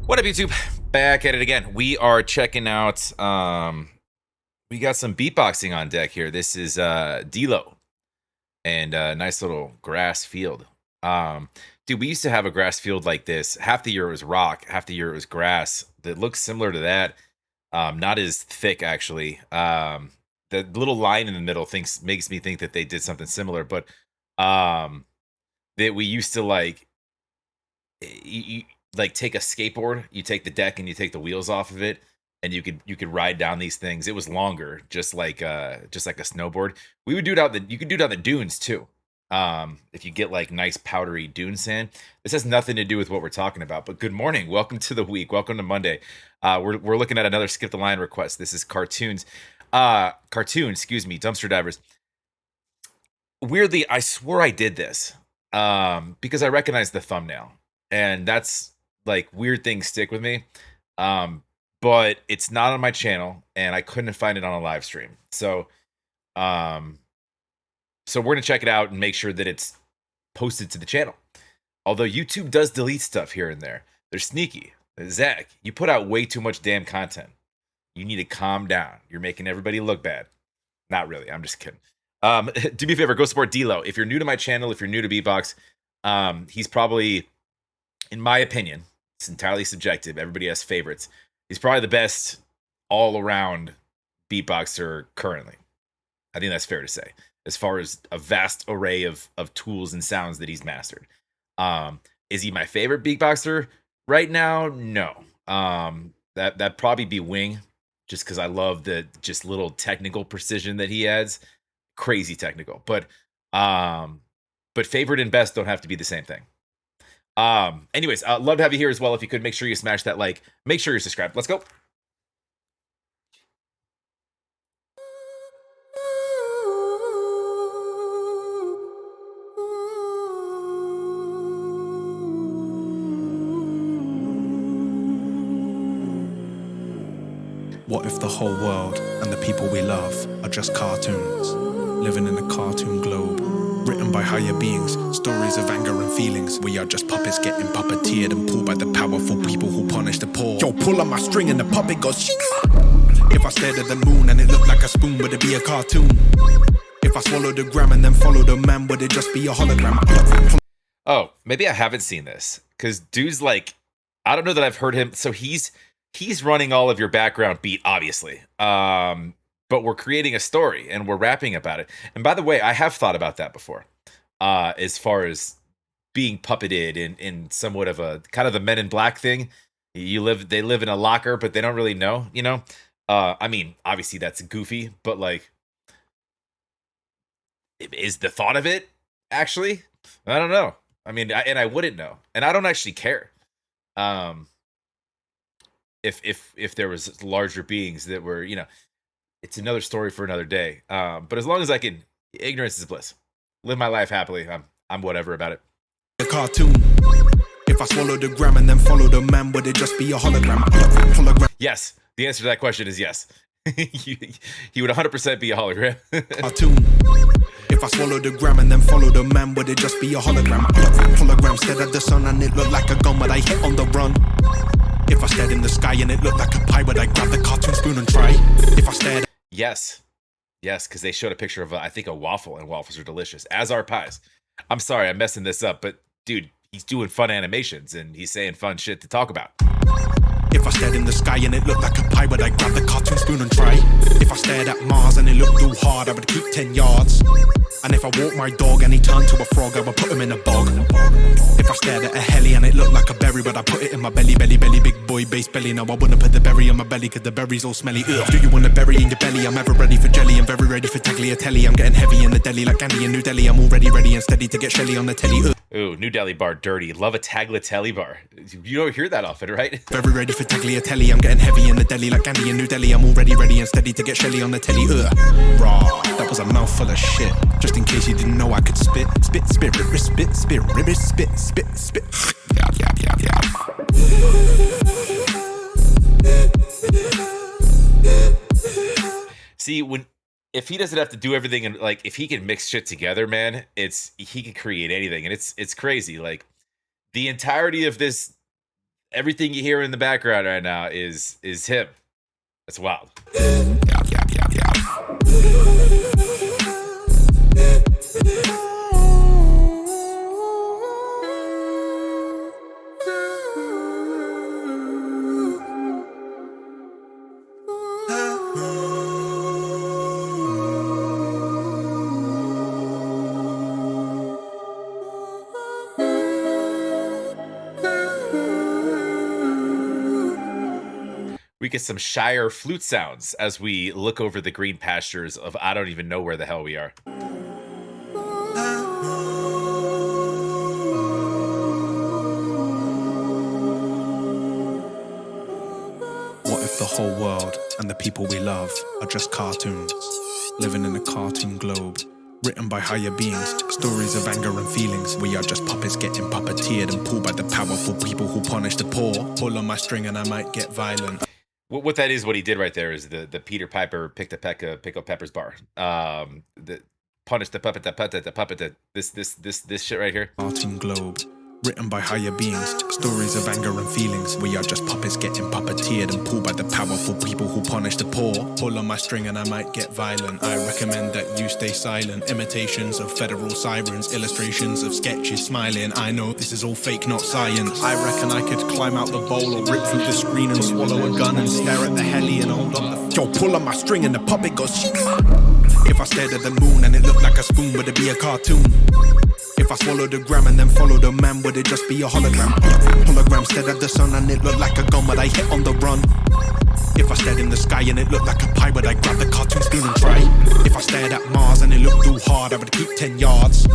What up, YouTube? Back at it again. We are checking out, we got some beatboxing on deck here. This is DLow and a nice little grass field. Dude, we used to have a grass field like this. Half the year it was rock, half the year it was grass that looks similar to that. Not as thick, actually. The little line in the middle makes me think that they did something similar, but that we used to you like take a skateboard, you take the deck and you take the wheels off of it, and you could ride down these things. It was longer, just like a snowboard. We would do it you could do it on the dunes too. If you get like nice powdery dune sand. This has nothing to do with what we're talking about, but good morning, welcome to the week, welcome to Monday. We're looking at another skip the line request. This is cartoon, excuse me, dumpster divers. Weirdly, I swore I did this because I recognized the thumbnail, and that's like weird things stick with me. But it's not on my channel and I couldn't find it on a live stream. So we're gonna check it out and make sure that it's posted to the channel. Although YouTube does delete stuff here and there. They're sneaky. Zach, you put out way too much damn content. You need to calm down. You're making everybody look bad. Not really, I'm just kidding. Do me a favor, go support DLow. If you're new to my channel, if you're new to beatbox, he's probably, in my opinion, it's entirely subjective, everybody has favorites, he's probably the best all-around beatboxer currently. I think that's fair to say, as far as a vast array of tools and sounds that he's mastered. Is he my favorite beatboxer right now? No. That'd probably be Wing, just because I love the just little technical precision that he adds. Crazy technical, but favorite and best don't have to be the same thing. Anyways, love to have you here as well. If you could, make sure you smash that like, make sure you're subscribed. Let's go. What if the whole world and the people we love are just cartoons, living in a cartoon globe, written by higher beings, stories of anger and feelings? We are just puppets getting puppeteered and pulled by the powerful people who punish the poor. Yo, pull on my string and the puppet goes shing. If I stared at the moon and it looked like a spoon, would it be a cartoon? If I swallowed the gram and then followed a man, would it just be a hologram? Oh, maybe I haven't seen this, because dude's like, I don't know that I've heard him. So he's running all of your background beat, obviously. But we're creating a story and we're rapping about it. And by the way, I have thought about that before, as far as being puppeted in somewhat of a kind of the Men in Black thing. They live in a locker, but they don't really know, you know? I mean, obviously that's goofy, but like, is the thought of it actually? I don't know. I mean, I wouldn't know, and I don't actually care. If there was larger beings that were, you know, it's another story for another day. But as long as I can, ignorance is bliss. Live my life happily. I'm whatever about it. A cartoon. If I swallowed the gram and then followed a man, would it just be a hologram? Hologram. Yes, the answer to that question is yes. He would 100% be a hologram. Cartoon. If I swallowed the gram and then followed a man, would it just be a hologram? Hologram stared at the sun and it looked like a gun, but I hit on the run. If I stared in the sky and it looked like a pie, would I grab the cartoon spoon and try? If I stared... Yes, because they showed a picture of, I think, a waffle, and waffles are delicious, as are pies. I'm sorry, I'm messing this up, but dude, he's doing fun animations, and he's saying fun shit to talk about. If I stared in the sky and it looked like a pie, would I grab the cartoon spoon and try? If I stared at Mars and it looked too hard, I would keep 10 yards. And if I walked my dog and he turned to a frog, I would put him in a bog. If I stared at a heli and it looked like a berry, but I put it in my belly, big boy bass belly. No, I wouldn't put the berry on my belly, cause the berry's all smelly. Ugh. Do you want a berry in your belly? I'm ever ready for jelly, I'm very ready for tagliatelle. I'm getting heavy in the deli like Andy in New Delhi. I'm already ready and steady to get Shelly on the telly. Ugh. Ooh, New Delhi bar dirty. Love a tagliatelle bar. You don't hear that often, right? Very ready for tagliatelle. I'm getting heavy in the deli like Andy in New Delhi. I'm already ready and steady to get Shelly on the telly. Raw. That was a mouthful of shit. Just in case you didn't know I could spit. Spit, spit, rip, spit, spit, rip, spit, spit, spit. Yeah. See, if he doesn't have to do everything, and like if he can mix shit together, man, he can create anything, and it's crazy. Like the entirety of this everything you hear in the background right now is him. That's wild. We get some Shire flute sounds as we look over the green pastures of I don't even know where the hell we are. What if the whole world and the people we love are just cartoons, living in a cartoon globe, written by higher beings, stories of anger and feelings? We are just puppets getting puppeteered and pulled by the powerful people who punish the poor. Pull on my string and I might get violent. What that is, what he did right there is the Peter Piper picked a pickle peppers bar. The punish the puppet, this shit right here. Cartoon globe, written by higher beings, stories of anger and feelings. We are just puppets getting puppeteered and pulled by the powerful people who punish the poor. Pull on my string and I might get violent. I recommend that you stay silent. Imitations of federal sirens, illustrations of sketches smiling. I know this is all fake, not science. I reckon I could climb out the bowl or rip through the screen and swallow a gun and stare at the heli and hold up the... Yo, pull on my string and the puppet goes... If I stared at the moon and it looked like a spoon, would it be a cartoon? If I swallowed a gram and then followed a man, would it just be a hologram? Hologram stared at the sun and it looked like a gun, would I hit on the run? If I stared in the sky and it looked like a pie, would I grab the cartoon spoon and try? If I stared at Mars and it looked too hard, I would keep 10 yards.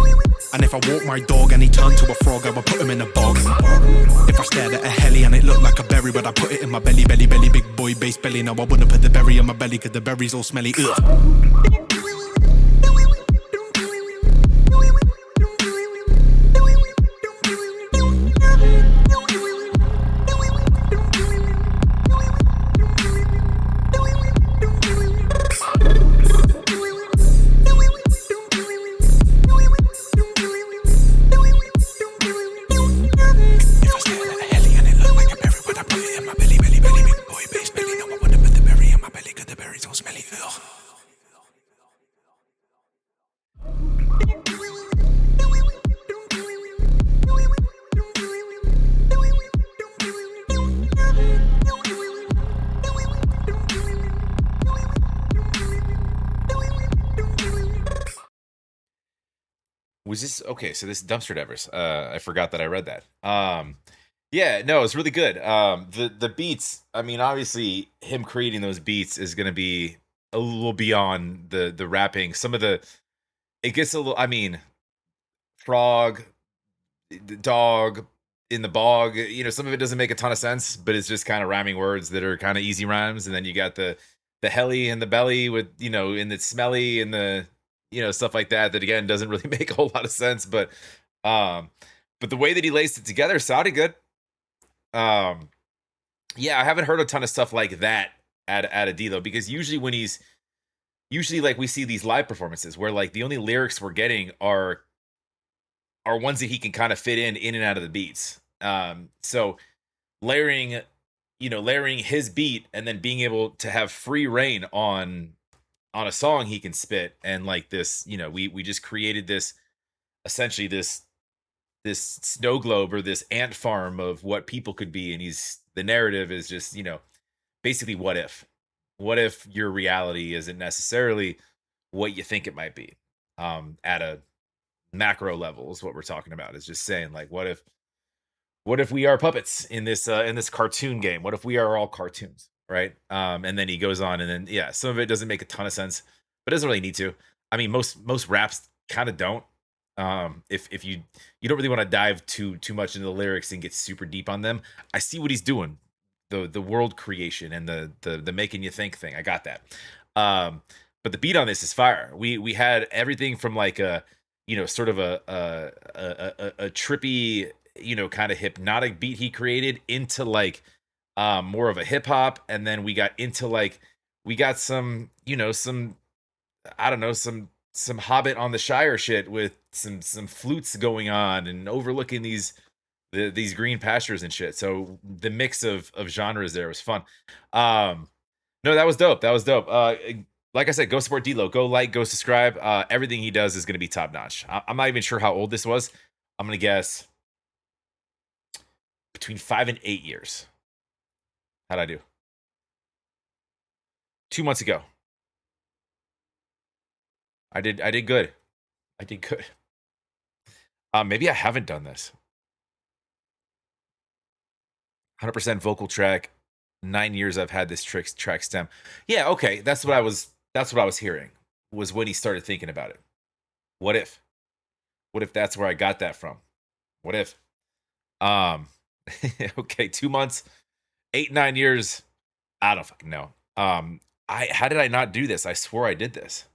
And if I walked my dog and he turned to a frog, I would put him in a bog. If I stared at a heli and it looked like a berry, but I put it in my belly, belly, belly, big boy bass belly. Now I wouldn't put the berry in my belly, cause the berry's all smelly. Ugh. Was this okay? So this dumpster divers. I forgot that I read that. Yeah, no, it's really good. The beats. I mean, obviously, him creating those beats is going to be a little beyond the rapping. Some of the it gets a little. I mean, frog, the dog in the bog. You know, some of it doesn't make a ton of sense, but it's just kind of rhyming words that are kind of easy rhymes. And then you got the heli and the belly with in the smelly and the stuff like that. That again doesn't really make a whole lot of sense, um, but the way that he laced it together sounded good. Um, yeah, I haven't heard a ton of stuff like that at a DLow because usually like we see these live performances where like the only lyrics we're getting are ones that he can kind of fit in and out of the beats. So layering, layering his beat and then being able to have free reign on a song he can spit and like this, we just created this essentially this snow globe or this ant farm of what people could be, and the narrative is just basically what if your reality isn't necessarily what you think it might be, at a macro level is what we're talking about. Is just saying like what if we are puppets in this cartoon game? What if we are all cartoons, right? And then he goes on, and then yeah, some of it doesn't make a ton of sense, but it doesn't really need to. I mean, most raps kind of don't. If you don't really want to dive too much into the lyrics and get super deep on them, I see what he's doing, the world creation and the making you think thing. I got that. But the beat on this is fire. We had everything from like a sort of a trippy kind of hypnotic beat he created into like more of a hip hop, and then we got into like we got some some I don't know some Hobbit on the Shire shit with some flutes going on and overlooking these these green pastures and shit. So the mix of genres there was fun. Um, no, that was dope. That was dope. Like I said, go support DLow. Go like, go subscribe. Everything he does is going to be top notch. I'm not even sure how old this was. I'm going to guess between 5 and 8 years. How'd I do? 2 months ago. I did good. I did good. Maybe I haven't done this. 100% vocal track. 9 years I've had this track stem. Yeah, okay. That's what I was hearing. Was when he started thinking about it. What if? What if that's where I got that from? What if? Um okay, 2 months, 8, 9 years. I don't fucking know. I how did I not do this? I swore I did this.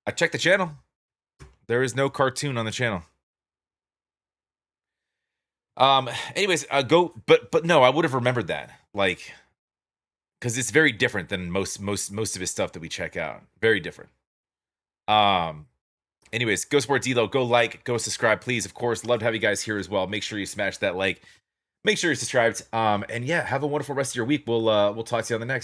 I checked the channel. There is no cartoon on the channel. Anyways, go, but no, I would have remembered that. Like, because it's very different than most of his stuff that we check out. Very different. Um, anyways, go support DLow. Go like, go subscribe, please. Of course, love to have you guys here as well. Make sure you smash that like. Make sure you're subscribed. And yeah, have a wonderful rest of your week. We'll talk to you on the next.